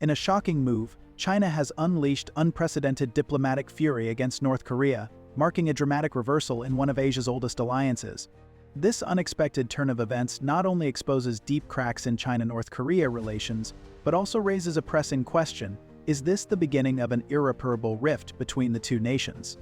In a shocking move, China has unleashed unprecedented diplomatic fury against North Korea, marking a dramatic reversal in one of Asia's oldest alliances. This unexpected turn of events not only exposes deep cracks in China-North Korea relations, but also raises a pressing question: is this the beginning of an irreparable rift between the two nations?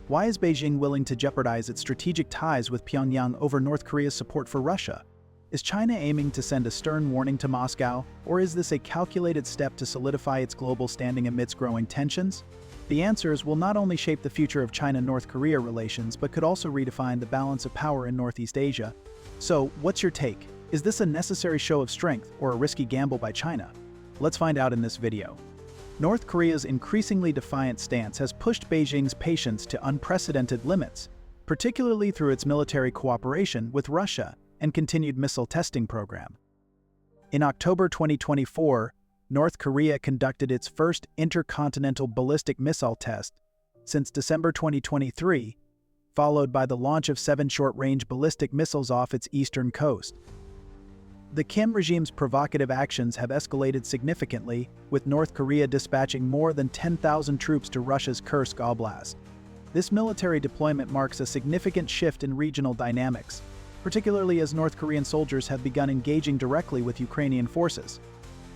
Why is Beijing willing to jeopardize its strategic ties with Pyongyang over North Korea's support for Russia? Is China aiming to send a stern warning to Moscow, or is this a calculated step to solidify its global standing amidst growing tensions? The answers will not only shape the future of China-North Korea relations, but could also redefine the balance of power in Northeast Asia. So, what's your take? Is this a necessary show of strength or a risky gamble by China? Let's find out in this video. North Korea's increasingly defiant stance has pushed Beijing's patience to unprecedented limits, particularly through its military cooperation with Russia and continued missile testing program. In October 2024, North Korea conducted its first intercontinental ballistic missile test since December 2023, followed by the launch of 7 short-range ballistic missiles off its eastern coast. The Kim regime's provocative actions have escalated significantly, with North Korea dispatching more than 10,000 troops to Russia's Kursk Oblast. This military deployment marks a significant shift in regional dynamics, particularly as North Korean soldiers have begun engaging directly with Ukrainian forces.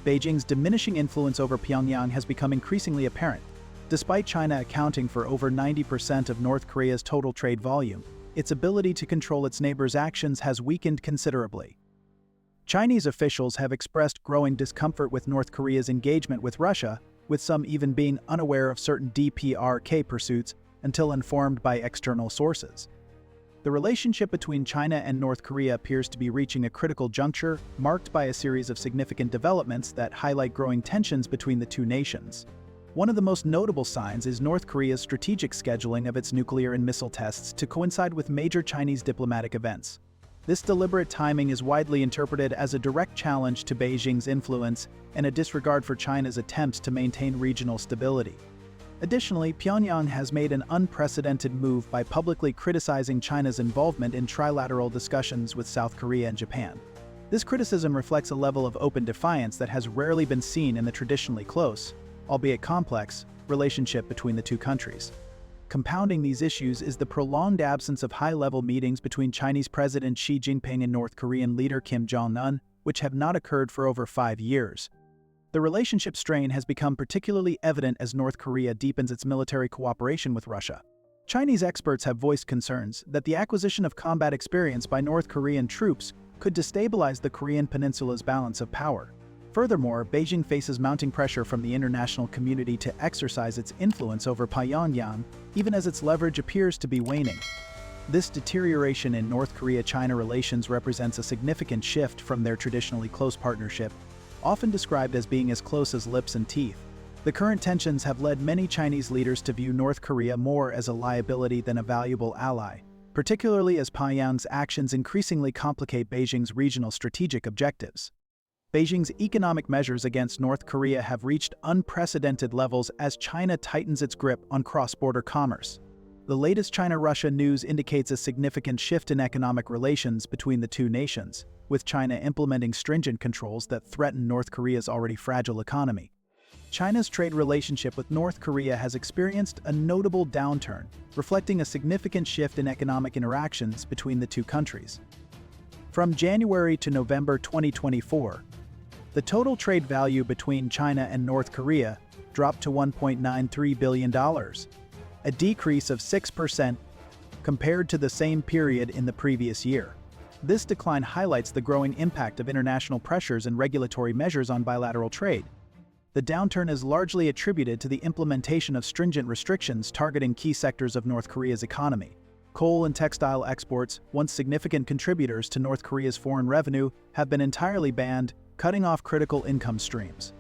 Beijing's diminishing influence over Pyongyang has become increasingly apparent. Despite China accounting for over 90% of North Korea's total trade volume, its ability to control its neighbors' actions has weakened considerably. Chinese officials have expressed growing discomfort with North Korea's engagement with Russia, with some even being unaware of certain DPRK pursuits until informed by external sources. The relationship between China and North Korea appears to be reaching a critical juncture, marked by a series of significant developments that highlight growing tensions between the two nations. One of the most notable signs is North Korea's strategic scheduling of its nuclear and missile tests to coincide with major Chinese diplomatic events. This deliberate timing is widely interpreted as a direct challenge to Beijing's influence and a disregard for China's attempts to maintain regional stability. Additionally, Pyongyang has made an unprecedented move by publicly criticizing China's involvement in trilateral discussions with South Korea and Japan. This criticism reflects a level of open defiance that has rarely been seen in the traditionally close, albeit complex, relationship between the two countries. Compounding these issues is the prolonged absence of high-level meetings between Chinese President Xi Jinping and North Korean leader Kim Jong-un, which have not occurred for over 5 years. The relationship strain has become particularly evident as North Korea deepens its military cooperation with Russia. Chinese experts have voiced concerns that the acquisition of combat experience by North Korean troops could destabilize the Korean peninsula's balance of power. Furthermore, Beijing faces mounting pressure from the international community to exercise its influence over Pyongyang, even as its leverage appears to be waning. This deterioration in North Korea-China relations represents a significant shift from their traditionally close partnership, often described as being as close as lips and teeth. The current tensions have led many Chinese leaders to view North Korea more as a liability than a valuable ally, particularly as Pyongyang's actions increasingly complicate Beijing's regional strategic objectives. Beijing's economic measures against North Korea have reached unprecedented levels as China tightens its grip on cross-border commerce. The latest China-Russia news indicates a significant shift in economic relations between the two nations, with China implementing stringent controls that threaten North Korea's already fragile economy. China's trade relationship with North Korea has experienced a notable downturn, reflecting a significant shift in economic interactions between the two countries. From January to November 2024, the total trade value between China and North Korea dropped to $1.93 billion, a decrease of 6% compared to the same period in the previous year. This decline highlights the growing impact of international pressures and regulatory measures on bilateral trade. The downturn is largely attributed to the implementation of stringent restrictions targeting key sectors of North Korea's economy. Coal and textile exports, once significant contributors to North Korea's foreign revenue, have been entirely banned, cutting off critical income streams.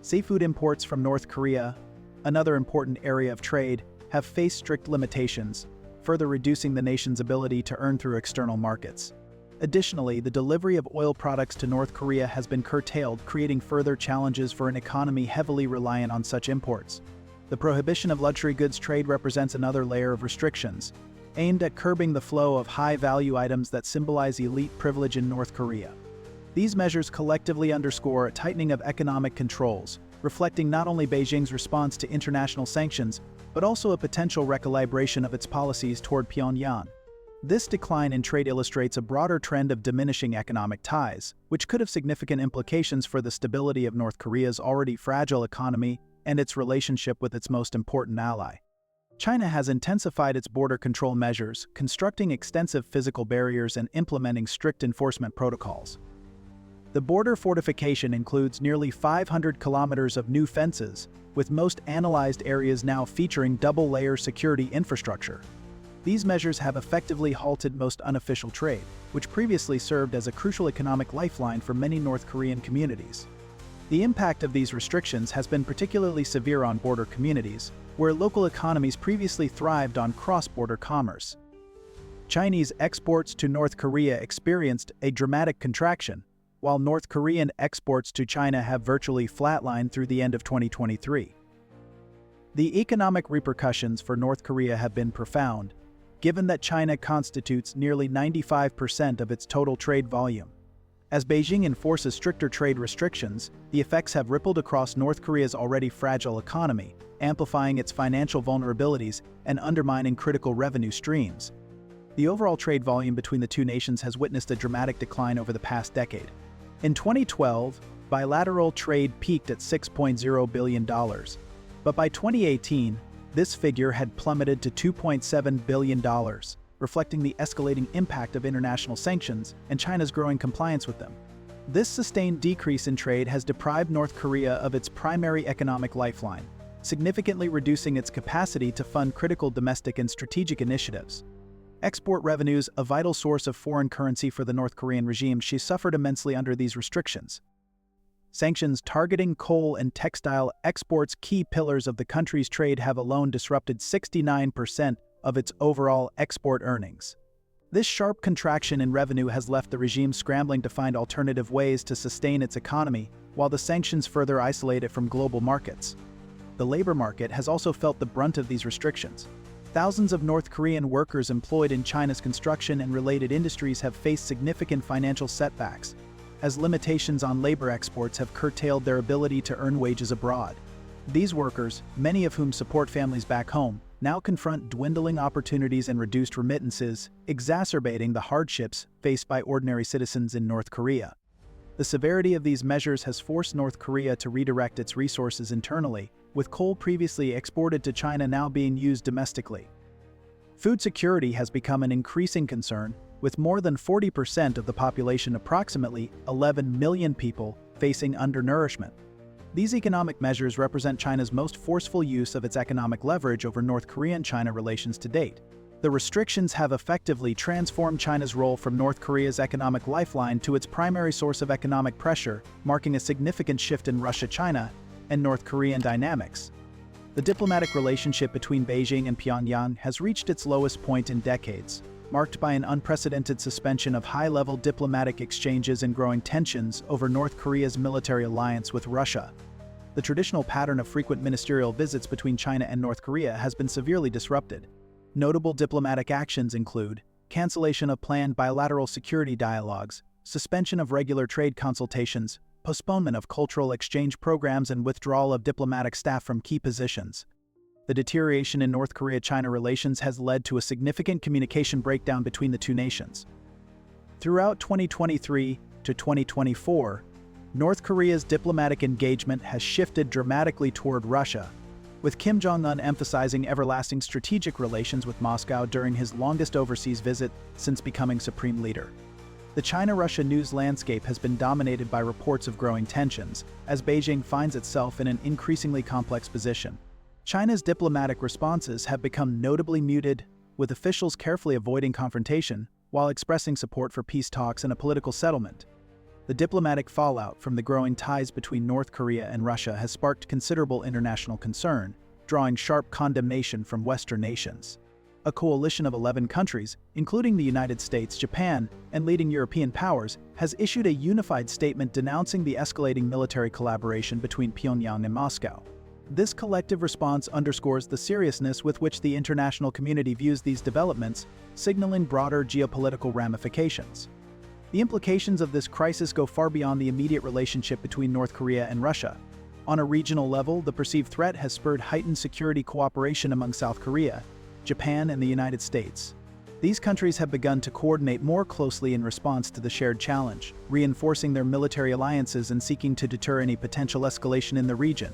Seafood imports from North Korea, another important area of trade, have faced strict limitations, further reducing the nation's ability to earn through external markets. Additionally, the delivery of oil products to North Korea has been curtailed, creating further challenges for an economy heavily reliant on such imports. The prohibition of luxury goods trade represents another layer of restrictions, aimed at curbing the flow of high-value items that symbolize elite privilege in North Korea. These measures collectively underscore a tightening of economic controls, reflecting not only Beijing's response to international sanctions, but also a potential recalibration of its policies toward Pyongyang. This decline in trade illustrates a broader trend of diminishing economic ties, which could have significant implications for the stability of North Korea's already fragile economy and its relationship with its most important ally. China has intensified its border control measures, constructing extensive physical barriers and implementing strict enforcement protocols. The border fortification includes nearly 500 kilometers of new fences, with most analyzed areas now featuring double-layer security infrastructure. These measures have effectively halted most unofficial trade, which previously served as a crucial economic lifeline for many North Korean communities. The impact of these restrictions has been particularly severe on border communities, where local economies previously thrived on cross-border commerce. Chinese exports to North Korea experienced a dramatic contraction, while North Korean exports to China have virtually flatlined through the end of 2023. The economic repercussions for North Korea have been profound, given that China constitutes nearly 95% of its total trade volume. As Beijing enforces stricter trade restrictions, the effects have rippled across North Korea's already fragile economy, amplifying its financial vulnerabilities and undermining critical revenue streams. The overall trade volume between the two nations has witnessed a dramatic decline over the past decade. In 2012, bilateral trade peaked at $6.0 billion, but by 2018, this figure had plummeted to $2.7 billion, reflecting the escalating impact of international sanctions and China's growing compliance with them. This sustained decrease in trade has deprived North Korea of its primary economic lifeline, significantly reducing its capacity to fund critical domestic and strategic initiatives. Export revenues, a vital source of foreign currency for the North Korean regime, suffered immensely under these restrictions. Sanctions targeting coal and textile exports, key pillars of the country's trade, have alone disrupted 69% of its overall export earnings. This sharp contraction in revenue has left the regime scrambling to find alternative ways to sustain its economy, while the sanctions further isolate it from global markets. The labor market has also felt the brunt of these restrictions. Thousands of North Korean workers employed in China's construction and related industries have faced significant financial setbacks, as limitations on labor exports have curtailed their ability to earn wages abroad. These workers, many of whom support families back home, now confront dwindling opportunities and reduced remittances, exacerbating the hardships faced by ordinary citizens in North Korea. The severity of these measures has forced North Korea to redirect its resources internally, with coal previously exported to China now being used domestically. Food security has become an increasing concern, with more than 40% of the population, approximately 11 million people, facing undernourishment. These economic measures represent China's most forceful use of its economic leverage over North Korean-China relations to date. The restrictions have effectively transformed China's role from North Korea's economic lifeline to its primary source of economic pressure, marking a significant shift in Russia-China and North Korean dynamics. The diplomatic relationship between Beijing and Pyongyang has reached its lowest point in decades, marked by an unprecedented suspension of high-level diplomatic exchanges and growing tensions over North Korea's military alliance with Russia. The traditional pattern of frequent ministerial visits between China and North Korea has been severely disrupted. Notable diplomatic actions include cancellation of planned bilateral security dialogues, suspension of regular trade consultations, postponement of cultural exchange programs, and withdrawal of diplomatic staff from key positions. The deterioration in North Korea-China relations has led to a significant communication breakdown between the two nations. Throughout 2023 to 2024, North Korea's diplomatic engagement has shifted dramatically toward Russia, with Kim Jong-un emphasizing everlasting strategic relations with Moscow during his longest overseas visit since becoming supreme leader. The China-Russia news landscape has been dominated by reports of growing tensions, as Beijing finds itself in an increasingly complex position. China's diplomatic responses have become notably muted, with officials carefully avoiding confrontation while expressing support for peace talks and a political settlement. The diplomatic fallout from the growing ties between North Korea and Russia has sparked considerable international concern, drawing sharp condemnation from Western nations. A coalition of 11 countries, including the United States, Japan, and leading European powers, has issued a unified statement denouncing the escalating military collaboration between Pyongyang and Moscow. This collective response underscores the seriousness with which the international community views these developments, signaling broader geopolitical ramifications. The implications of this crisis go far beyond the immediate relationship between North Korea and Russia. On a regional level, the perceived threat has spurred heightened security cooperation among South Korea, Japan, and the United States. These countries have begun to coordinate more closely in response to the shared challenge, reinforcing their military alliances and seeking to deter any potential escalation in the region.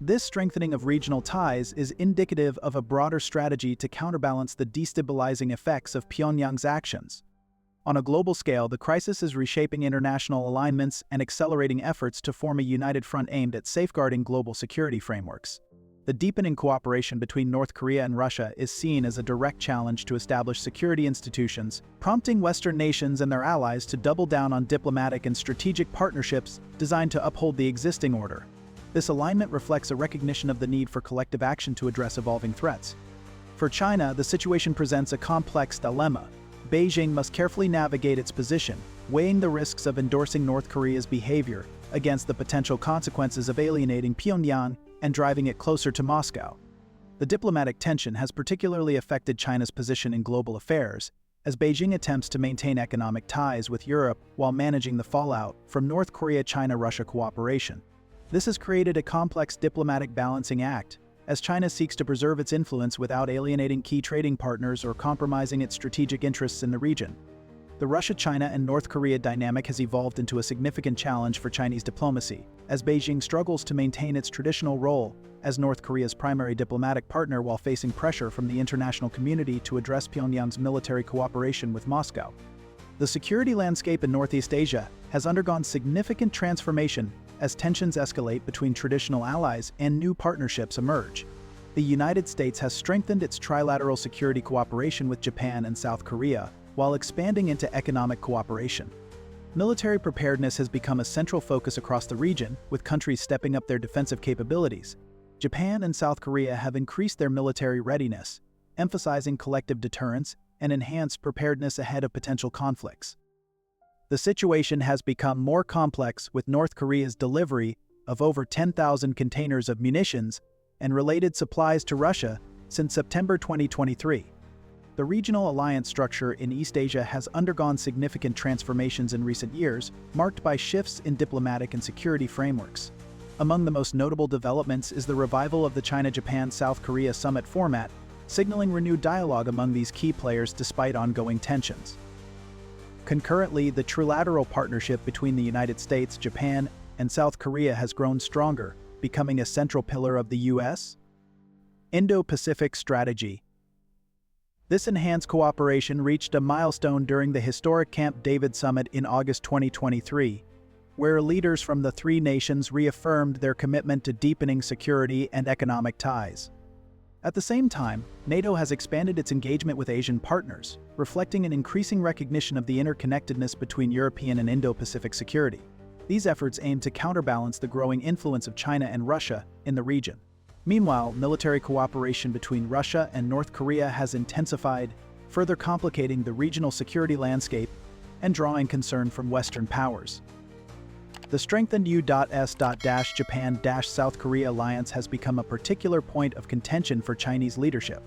This strengthening of regional ties is indicative of a broader strategy to counterbalance the destabilizing effects of Pyongyang's actions. On a global scale, the crisis is reshaping international alignments and accelerating efforts to form a united front aimed at safeguarding global security frameworks. The deepening cooperation between North Korea and Russia is seen as a direct challenge to establish security institutions, prompting Western nations and their allies to double down on diplomatic and strategic partnerships designed to uphold the existing order. This alignment reflects a recognition of the need for collective action to address evolving threats. For China, the situation presents a complex dilemma. Beijing must carefully navigate its position, weighing the risks of endorsing North Korea's behavior against the potential consequences of alienating Pyongyang and driving it closer to Moscow. The diplomatic tension has particularly affected China's position in global affairs, as Beijing attempts to maintain economic ties with Europe while managing the fallout from North Korea-China-Russia cooperation. This has created a complex diplomatic balancing act, as China seeks to preserve its influence without alienating key trading partners or compromising its strategic interests in the region. The Russia-China and North Korea dynamic has evolved into a significant challenge for Chinese diplomacy, as Beijing struggles to maintain its traditional role as North Korea's primary diplomatic partner while facing pressure from the international community to address Pyongyang's military cooperation with Moscow. The security landscape in Northeast Asia has undergone significant transformation as tensions escalate between traditional allies and new partnerships emerge. The United States has strengthened its trilateral security cooperation with Japan and South Korea, while expanding into economic cooperation. Military preparedness has become a central focus across the region, with countries stepping up their defensive capabilities. Japan and South Korea have increased their military readiness, emphasizing collective deterrence and enhanced preparedness ahead of potential conflicts. The situation has become more complex, with North Korea's delivery of over 10,000 containers of munitions and related supplies to Russia since September 2023. The regional alliance structure in East Asia has undergone significant transformations in recent years, marked by shifts in diplomatic and security frameworks. Among the most notable developments is the revival of the China-Japan-South Korea summit format, signaling renewed dialogue among these key players despite ongoing tensions. Concurrently, the trilateral partnership between the United States, Japan, and South Korea has grown stronger, becoming a central pillar of the U.S. Indo-Pacific strategy. This enhanced cooperation reached a milestone during the historic Camp David summit in August 2023, where leaders from the three nations reaffirmed their commitment to deepening security and economic ties. At the same time, NATO has expanded its engagement with Asian partners, reflecting an increasing recognition of the interconnectedness between European and Indo-Pacific security. These efforts aim to counterbalance the growing influence of China and Russia in the region. Meanwhile, military cooperation between Russia and North Korea has intensified, further complicating the regional security landscape and drawing concern from Western powers. The strengthened U.S.-Japan-South Korea alliance has become a particular point of contention for Chinese leadership.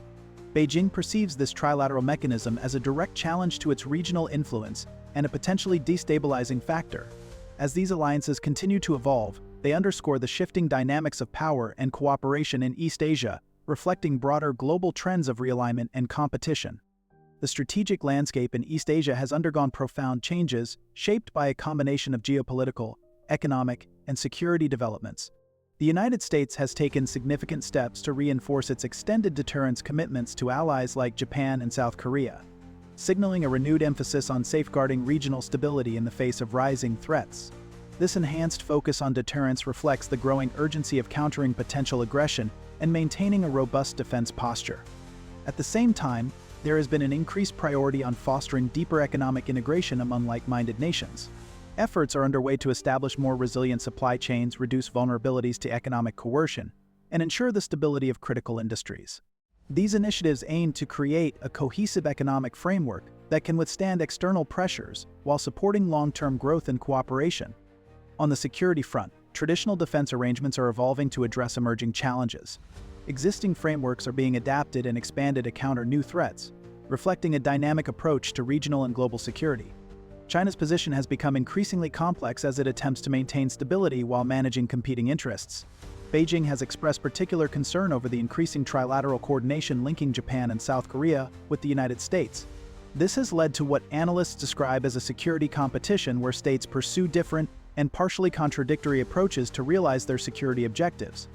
Beijing perceives this trilateral mechanism as a direct challenge to its regional influence and a potentially destabilizing factor. As these alliances continue to evolve, they underscore the shifting dynamics of power and cooperation in East Asia, reflecting broader global trends of realignment and competition. The strategic landscape in East Asia has undergone profound changes, shaped by a combination of geopolitical, economic, and security developments. The United States has taken significant steps to reinforce its extended deterrence commitments to allies like Japan and South Korea, signaling a renewed emphasis on safeguarding regional stability in the face of rising threats. This enhanced focus on deterrence reflects the growing urgency of countering potential aggression and maintaining a robust defense posture. At the same time, there has been an increased priority on fostering deeper economic integration among like-minded nations. Efforts are underway to establish more resilient supply chains, reduce vulnerabilities to economic coercion, and ensure the stability of critical industries. These initiatives aim to create a cohesive economic framework that can withstand external pressures while supporting long-term growth and cooperation. On the security front, traditional defense arrangements are evolving to address emerging challenges. Existing frameworks are being adapted and expanded to counter new threats, reflecting a dynamic approach to regional and global security. China's position has become increasingly complex as it attempts to maintain stability while managing competing interests. Beijing has expressed particular concern over the increasing trilateral coordination linking Japan and South Korea with the United States. This has led to what analysts describe as a security competition where states pursue different and partially contradictory approaches to realize their security objectives.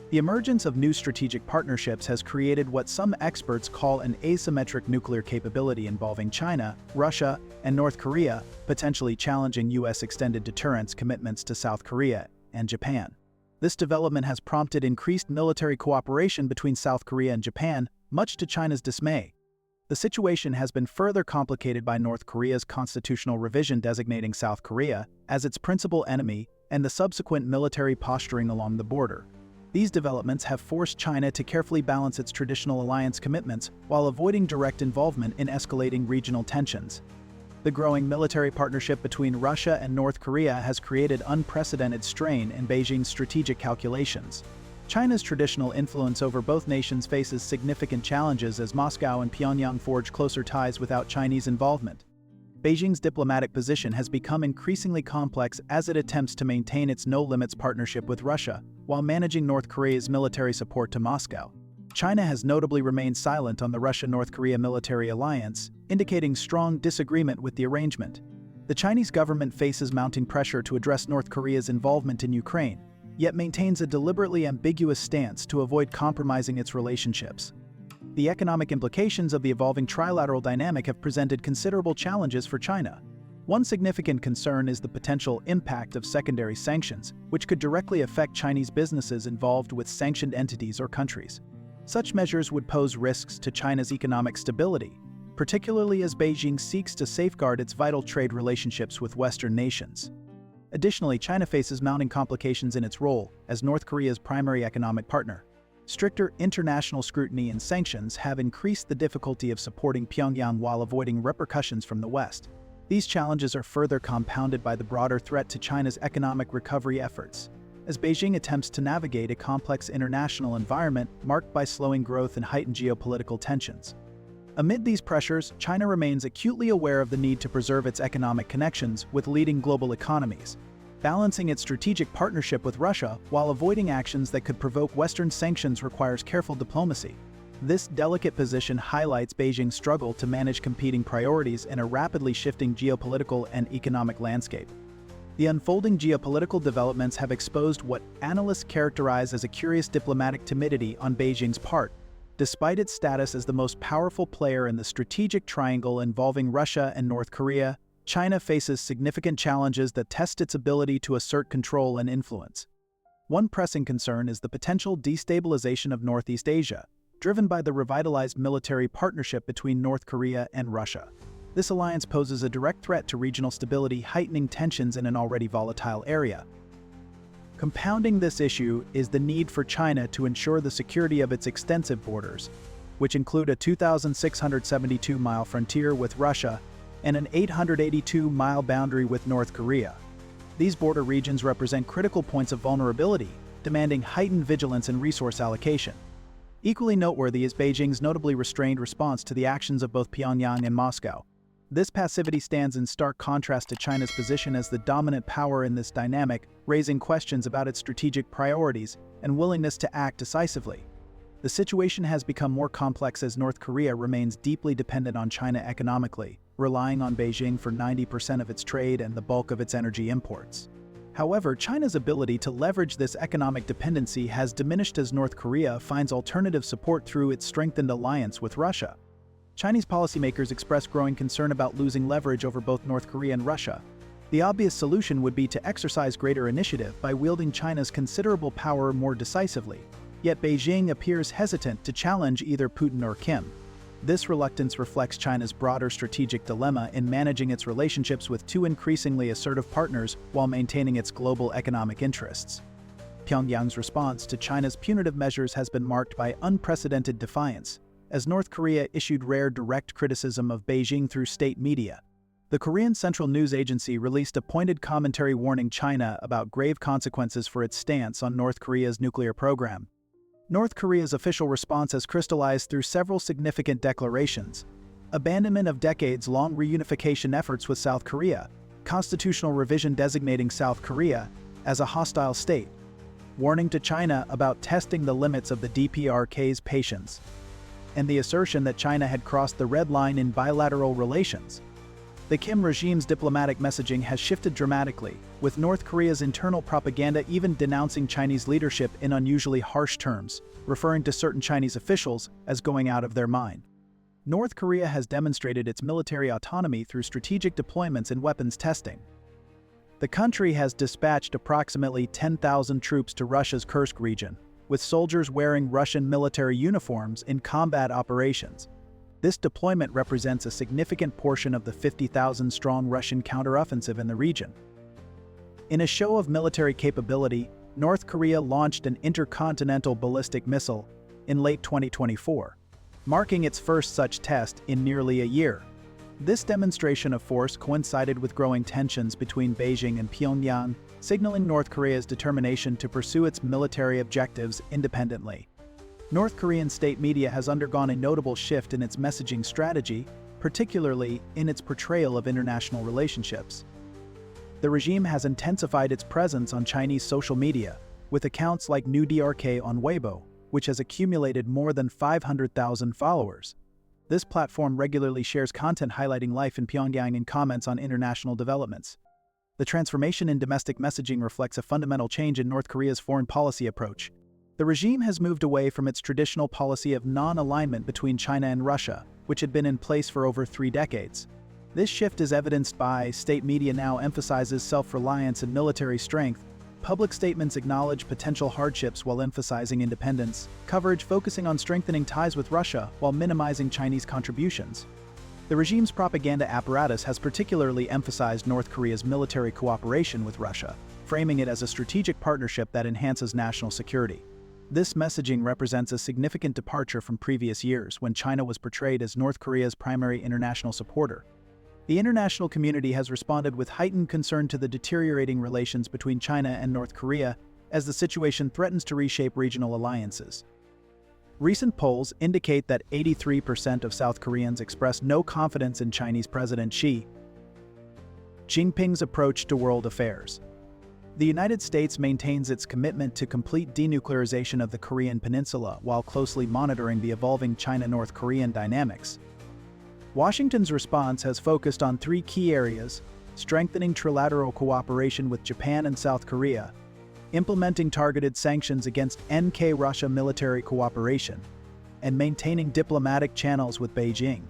The emergence of new strategic partnerships has created what some experts call an asymmetric nuclear capability involving China, Russia, and North Korea, potentially challenging U.S. extended deterrence commitments to South Korea and Japan. This development has prompted increased military cooperation between South Korea and Japan, much to China's dismay. The situation has been further complicated by North Korea's constitutional revision designating South Korea as its principal enemy and the subsequent military posturing along the border. These developments have forced China to carefully balance its traditional alliance commitments while avoiding direct involvement in escalating regional tensions. The growing military partnership between Russia and North Korea has created unprecedented strain in Beijing's strategic calculations. China's traditional influence over both nations faces significant challenges as Moscow and Pyongyang forge closer ties without Chinese involvement. Beijing's diplomatic position has become increasingly complex as it attempts to maintain its no-limits partnership with Russia while managing North Korea's military support to Moscow. China has notably remained silent on the Russia-North Korea military alliance, indicating strong disagreement with the arrangement. The Chinese government faces mounting pressure to address North Korea's involvement in Ukraine, yet maintains a deliberately ambiguous stance to avoid compromising its relationships. The economic implications of the evolving trilateral dynamic have presented considerable challenges for China. One significant concern is the potential impact of secondary sanctions, which could directly affect Chinese businesses involved with sanctioned entities or countries. Such measures would pose risks to China's economic stability, particularly as Beijing seeks to safeguard its vital trade relationships with Western nations. Additionally, China faces mounting complications in its role as North Korea's primary economic partner. Stricter international scrutiny and sanctions have increased the difficulty of supporting Pyongyang while avoiding repercussions from the West. These challenges are further compounded by the broader threat to China's economic recovery efforts, as Beijing attempts to navigate a complex international environment marked by slowing growth and heightened geopolitical tensions. Amid these pressures, China remains acutely aware of the need to preserve its economic connections with leading global economies, balancing its strategic partnership with Russia while avoiding actions that could provoke Western sanctions requires careful diplomacy. This delicate position highlights Beijing's struggle to manage competing priorities in a rapidly shifting geopolitical and economic landscape. The unfolding geopolitical developments have exposed what analysts characterize as a curious diplomatic timidity on Beijing's part. Despite its status as the most powerful player in the strategic triangle involving Russia and North Korea, China faces significant challenges that test its ability to assert control and influence. One pressing concern is the potential destabilization of Northeast Asia, driven by the revitalized military partnership between North Korea and Russia. This alliance poses a direct threat to regional stability, heightening tensions in an already volatile area. Compounding this issue is the need for China to ensure the security of its extensive borders, which include a 2,672-mile frontier with Russia and an 882-mile boundary with North Korea. These border regions represent critical points of vulnerability, demanding heightened vigilance and resource allocation. Equally noteworthy is Beijing's notably restrained response to the actions of both Pyongyang and Moscow. This passivity stands in stark contrast to China's position as the dominant power in this dynamic, raising questions about its strategic priorities and willingness to act decisively. The situation has become more complex as North Korea remains deeply dependent on China economically, relying on Beijing for 90% of its trade and the bulk of its energy imports. However, China's ability to leverage this economic dependency has diminished as North Korea finds alternative support through its strengthened alliance with Russia. Chinese policymakers express growing concern about losing leverage over both North Korea and Russia. The obvious solution would be to exercise greater initiative by wielding China's considerable power more decisively. Yet Beijing appears hesitant to challenge either Putin or Kim. This reluctance reflects China's broader strategic dilemma in managing its relationships with two increasingly assertive partners while maintaining its global economic interests. Pyongyang's response to China's punitive measures has been marked by unprecedented defiance, as North Korea issued rare direct criticism of Beijing through state media. The Korean Central News Agency released a pointed commentary warning China about grave consequences for its stance on North Korea's nuclear program. North Korea's official response has crystallized through several significant declarations. abandonment of decades-long reunification efforts with South Korea, constitutional revision designating South Korea as a hostile state, warning to China about testing the limits of the DPRK's patience, and the assertion that China had crossed the red line in bilateral relations. The Kim regime's diplomatic messaging has shifted dramatically, with North Korea's internal propaganda even denouncing Chinese leadership in unusually harsh terms, referring to certain Chinese officials as going out of their mind. North Korea has demonstrated its military autonomy through strategic deployments and weapons testing. The country has dispatched approximately 10,000 troops to Russia's Kursk region, with soldiers wearing Russian military uniforms in combat operations. This deployment represents a significant portion of the 50,000-strong Russian counteroffensive in the region. In a show of military capability, North Korea launched an intercontinental ballistic missile in late 2024, marking its first such test in nearly a year. This demonstration of force coincided with growing tensions between Beijing and Pyongyang, signaling North Korea's determination to pursue its military objectives independently. North Korean state media has undergone a notable shift in its messaging strategy, particularly in its portrayal of international relationships. The regime has intensified its presence on Chinese social media, with accounts like New DRK on Weibo, which has accumulated more than 500,000 followers. This platform regularly shares content highlighting life in Pyongyang and comments on international developments. The transformation in domestic messaging reflects a fundamental change in North Korea's foreign policy approach. The regime has moved away from its traditional policy of non-alignment between China and Russia, which had been in place for over 3 decades. This shift is evidenced by state media now emphasizes self-reliance and military strength, public statements acknowledge potential hardships while emphasizing independence, coverage focusing on strengthening ties with Russia while minimizing Chinese contributions. The regime's propaganda apparatus has particularly emphasized North Korea's military cooperation with Russia, framing it as a strategic partnership that enhances national security. This messaging represents a significant departure from previous years when China was portrayed as North Korea's primary international supporter. The international community has responded with heightened concern to the deteriorating relations between China and North Korea as the situation threatens to reshape regional alliances. Recent polls indicate that 83% of South Koreans express no confidence in Chinese President Xi Jinping's approach to world affairs. The United States maintains its commitment to complete denuclearization of the Korean Peninsula while closely monitoring the evolving China-North Korean dynamics. Washington's response has focused on 3 key areas: strengthening trilateral cooperation with Japan and South Korea, implementing targeted sanctions against NK Russia military cooperation, and maintaining diplomatic channels with Beijing.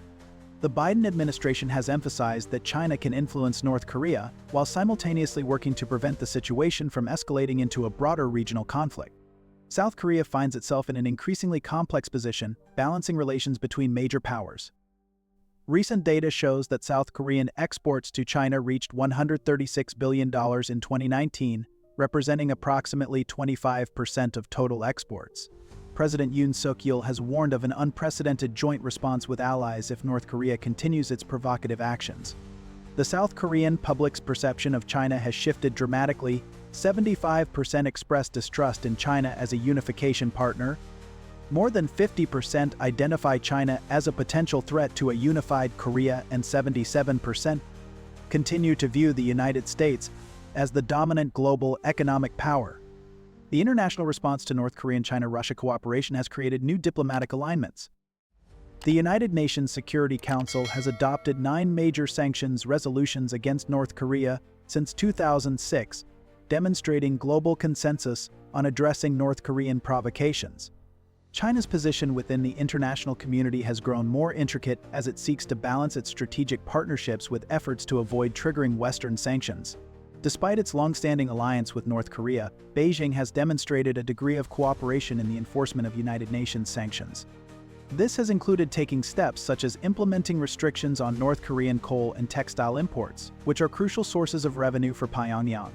The Biden administration has emphasized that China can influence North Korea while simultaneously working to prevent the situation from escalating into a broader regional conflict. South Korea finds itself in an increasingly complex position, balancing relations between major powers. Recent data shows that South Korean exports to China reached $136 billion in 2019, representing approximately 25% of total exports. President Yoon Suk-yeol has warned of an unprecedented joint response with allies if North Korea continues its provocative actions. The South Korean public's perception of China has shifted dramatically. 75% express distrust in China as a unification partner. More than 50% identify China as a potential threat to a unified Korea, and 77% continue to view the United States as the dominant global economic power. The international response to North Korean-China-Russia cooperation has created new diplomatic alignments. The United Nations Security Council has adopted 9 major sanctions resolutions against North Korea since 2006, demonstrating global consensus on addressing North Korean provocations. China's position within the international community has grown more intricate as it seeks to balance its strategic partnerships with efforts to avoid triggering Western sanctions. Despite its long-standing alliance with North Korea, Beijing has demonstrated a degree of cooperation in the enforcement of United Nations sanctions. This has included taking steps such as implementing restrictions on North Korean coal and textile imports, which are crucial sources of revenue for Pyongyang.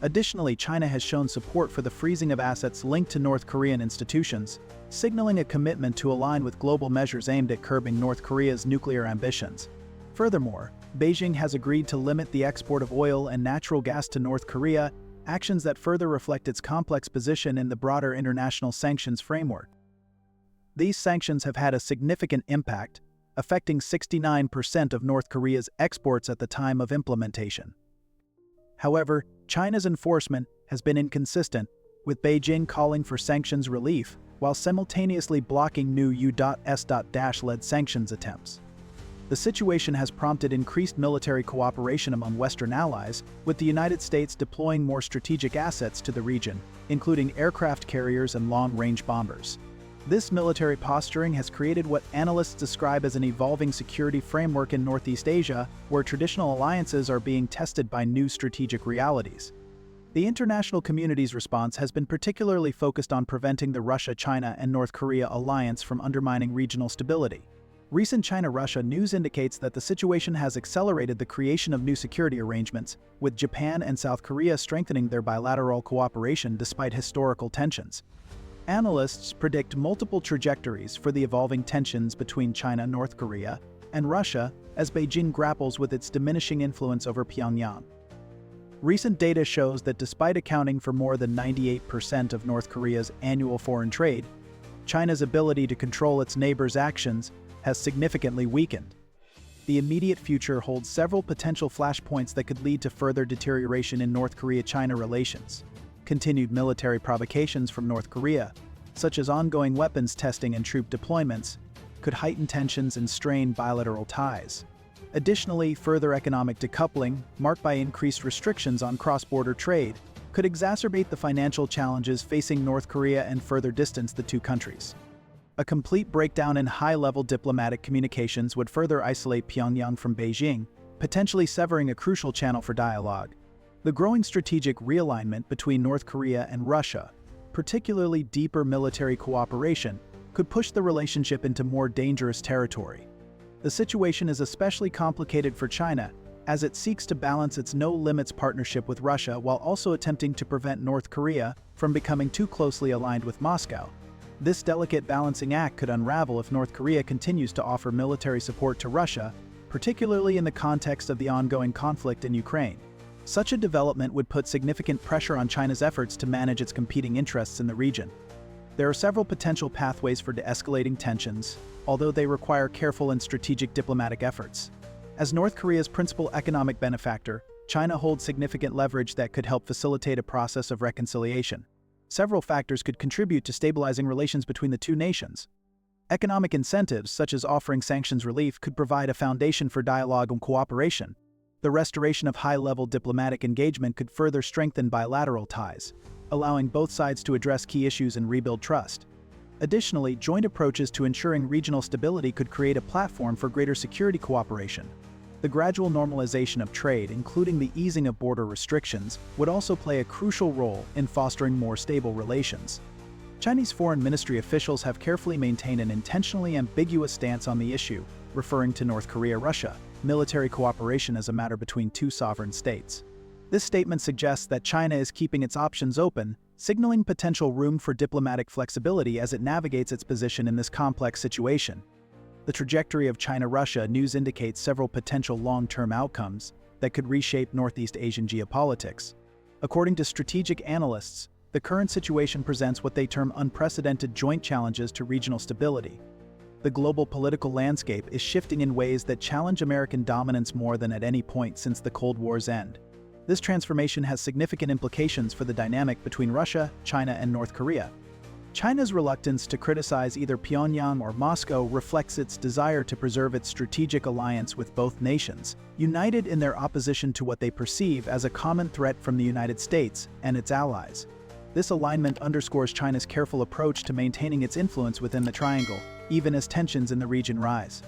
Additionally, China has shown support for the freezing of assets linked to North Korean institutions, signaling a commitment to align with global measures aimed at curbing North Korea's nuclear ambitions. Furthermore, Beijing has agreed to limit the export of oil and natural gas to North Korea, actions that further reflect its complex position in the broader international sanctions framework. These sanctions have had a significant impact, affecting 69% of North Korea's exports at the time of implementation. However, China's enforcement has been inconsistent, with Beijing calling for sanctions relief while simultaneously blocking new U.S.-led sanctions attempts. The situation has prompted increased military cooperation among Western allies, with the United States deploying more strategic assets to the region, including aircraft carriers and long-range bombers. This military posturing has created what analysts describe as an evolving security framework in Northeast Asia, where traditional alliances are being tested by new strategic realities. The international community's response has been particularly focused on preventing the Russia-China and North Korea alliance from undermining regional stability. Recent China-Russia news indicates that the situation has accelerated the creation of new security arrangements, with Japan and South Korea strengthening their bilateral cooperation despite historical tensions. Analysts predict multiple trajectories for the evolving tensions between China, North Korea, and Russia as Beijing grapples with its diminishing influence over Pyongyang. Recent data shows that despite accounting for more than 98% of North Korea's annual foreign trade, China's ability to control its neighbors' actions has significantly weakened. The immediate future holds several potential flashpoints that could lead to further deterioration in North Korea-China relations. Continued military provocations from North Korea, such as ongoing weapons testing and troop deployments, could heighten tensions and strain bilateral ties. Additionally, further economic decoupling, marked by increased restrictions on cross-border trade, could exacerbate the financial challenges facing North Korea and further distance the two countries. A complete breakdown in high-level diplomatic communications would further isolate Pyongyang from Beijing, potentially severing a crucial channel for dialogue. The growing strategic realignment between North Korea and Russia, particularly deeper military cooperation, could push the relationship into more dangerous territory. The situation is especially complicated for China, as it seeks to balance its no-limits partnership with Russia while also attempting to prevent North Korea from becoming too closely aligned with Moscow. This delicate balancing act could unravel if North Korea continues to offer military support to Russia, particularly in the context of the ongoing conflict in Ukraine. Such a development would put significant pressure on China's efforts to manage its competing interests in the region. There are several potential pathways for de-escalating tensions, although they require careful and strategic diplomatic efforts. As North Korea's principal economic benefactor, China holds significant leverage that could help facilitate a process of reconciliation. Several factors could contribute to stabilizing relations between the two nations. Economic incentives, such as offering sanctions relief, could provide a foundation for dialogue and cooperation. The restoration of high-level diplomatic engagement could further strengthen bilateral ties, allowing both sides to address key issues and rebuild trust. Additionally, joint approaches to ensuring regional stability could create a platform for greater security cooperation. The gradual normalization of trade, including the easing of border restrictions, would also play a crucial role in fostering more stable relations. Chinese foreign ministry officials have carefully maintained an intentionally ambiguous stance on the issue, referring to North Korea-Russia military cooperation as a matter between two sovereign states. This statement suggests that China is keeping its options open, signaling potential room for diplomatic flexibility as it navigates its position in this complex situation. The trajectory of China-Russia news indicates several potential long-term outcomes that could reshape Northeast Asian geopolitics. According to strategic analysts, the current situation presents what they term unprecedented joint challenges to regional stability. The global political landscape is shifting in ways that challenge American dominance more than at any point since the Cold War's end. This transformation has significant implications for the dynamic between Russia, China, and North Korea. China's reluctance to criticize either Pyongyang or Moscow reflects its desire to preserve its strategic alliance with both nations, united in their opposition to what they perceive as a common threat from the United States and its allies. This alignment underscores China's careful approach to maintaining its influence within the triangle, even as tensions in the region rise.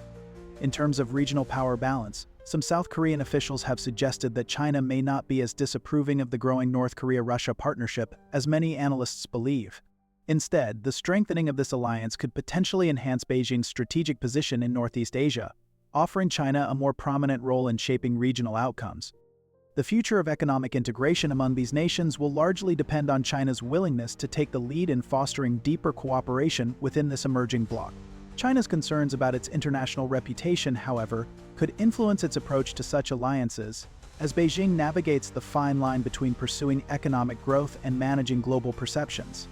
In terms of regional power balance, some South Korean officials have suggested that China may not be as disapproving of the growing North Korea-Russia partnership as many analysts believe. Instead, the strengthening of this alliance could potentially enhance Beijing's strategic position in Northeast Asia, offering China a more prominent role in shaping regional outcomes. The future of economic integration among these nations will largely depend on China's willingness to take the lead in fostering deeper cooperation within this emerging bloc. China's concerns about its international reputation, however, could influence its approach to such alliances, as Beijing navigates the fine line between pursuing economic growth and managing global perceptions.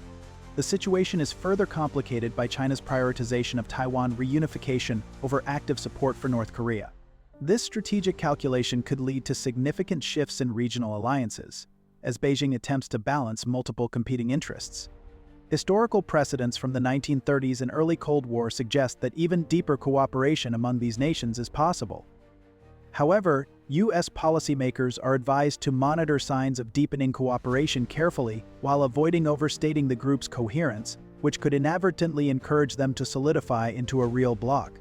The situation is further complicated by China's prioritization of Taiwan reunification over active support for North Korea. This strategic calculation could lead to significant shifts in regional alliances, as Beijing attempts to balance multiple competing interests. Historical precedents from the 1930s and early Cold War suggest that even deeper cooperation among these nations is possible. However, U.S. policymakers are advised to monitor signs of deepening cooperation carefully while avoiding overstating the group's coherence, which could inadvertently encourage them to solidify into a real bloc.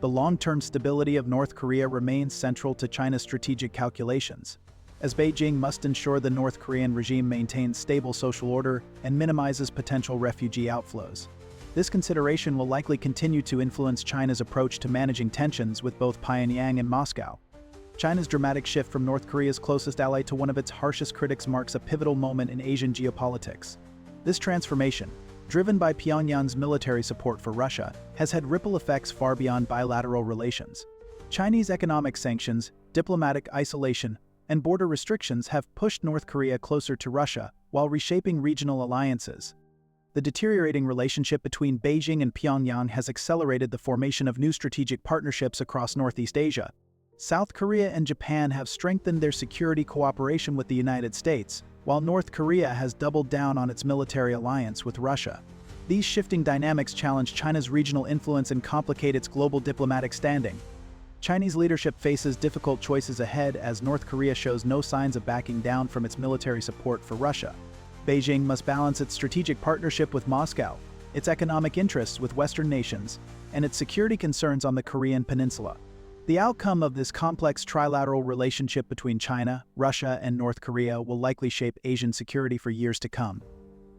The long-term stability of North Korea remains central to China's strategic calculations, as Beijing must ensure the North Korean regime maintains stable social order and minimizes potential refugee outflows. This consideration will likely continue to influence China's approach to managing tensions with both Pyongyang and Moscow. China's dramatic shift from North Korea's closest ally to one of its harshest critics marks a pivotal moment in Asian geopolitics. This transformation, driven by Pyongyang's military support for Russia, has had ripple effects far beyond bilateral relations. Chinese economic sanctions, diplomatic isolation, and border restrictions have pushed North Korea closer to Russia while reshaping regional alliances. The deteriorating relationship between Beijing and Pyongyang has accelerated the formation of new strategic partnerships across Northeast Asia. South Korea and Japan have strengthened their security cooperation with the United States, while North Korea has doubled down on its military alliance with Russia. These shifting dynamics challenge China's regional influence and complicate its global diplomatic standing. Chinese leadership faces difficult choices ahead as North Korea shows no signs of backing down from its military support for Russia. Beijing must balance its strategic partnership with Moscow, its economic interests with Western nations, and its security concerns on the Korean peninsula. The outcome of this complex trilateral relationship between China, Russia, and North Korea will likely shape Asian security for years to come.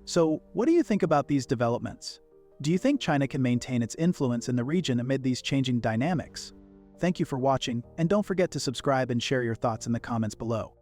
So, what do you think about these developments? Do you think China can maintain its influence in the region amid these changing dynamics? Thank you for watching, and don't forget to subscribe and share your thoughts in the comments below.